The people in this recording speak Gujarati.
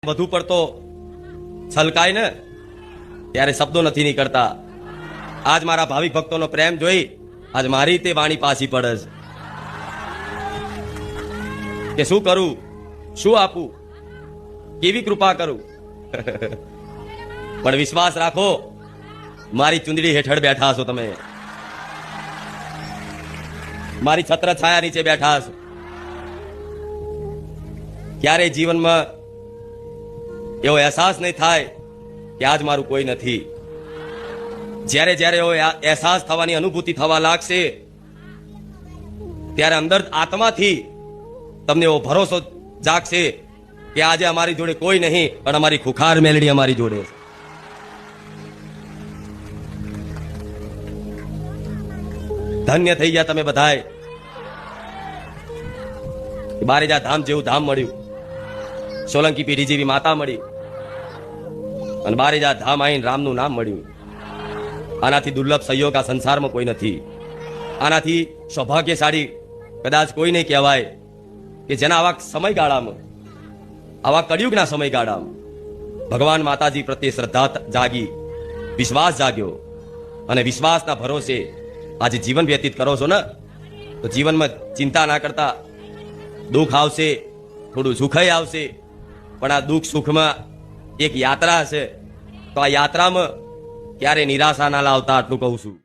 વધુ પડતો છલકાય ને ત્યારે શબ્દો નથી નીકળતા. આજ મારા ભાવિક ભક્તોનો પ્રેમ જોઈ આજ મારી તે વાણી પાછી પડે છે કે શું કરું, શું આપું, કેવી કૃપા કરું. પણ વિશ્વાસ રાખો, મારી ચુંદડી હેઠળ બેઠા છો તમે, મારી છત્ર છાયા નીચે બેઠા છો. ક્યારે જીવનમાં એવો અહેસાસ નહીં થાય કે આજ મારું કોઈ નથી. જ્યારે જ્યારે એવો અહેસાસ થવાની અનુભૂતિ થવા લાગશે ત્યારે અંદર આત્માથી તમને એવો ભરોસો જાગશે કે આજે અમારી જોડે કોઈ નહીં, પણ અમારી ખુખાર મેલડી અમારી જોડે. ધન્ય થઈ ગયા તમે બધાય. બારેજા ધામ જેવું ધામ મળ્યું, સોલંકી પીઢી જેવી માતા મળી, અને બારેજા ધામ આવીને રામનું નામ મળ્યું. આનાથી દુર્લભ સંયોગ આ સંસારમાં કોઈ નથી. આનાથી સૌભાગ્યશાળી કદાચ કોઈ નહીં કહેવાય કે જેના આવા સમયગાળામાં, આવા કળિયુગના સમયગાળામાં ભગવાન માતાજી પ્રત્યે શ્રદ્ધા જાગી, વિશ્વાસ જાગ્યો, અને વિશ્વાસના ભરોસે આજે જીવન વ્યતીત કરો છો ને, તો જીવનમાં ચિંતા ના કરતા. દુઃખ આવશે, થોડું સુખય આવશે, પણ આ દુઃખ સુખમાં એક યાત્રા હશે. તો આ યાત્રામાં ક્યારે નિરાશા ના લાવતા, આટલું કહું છું.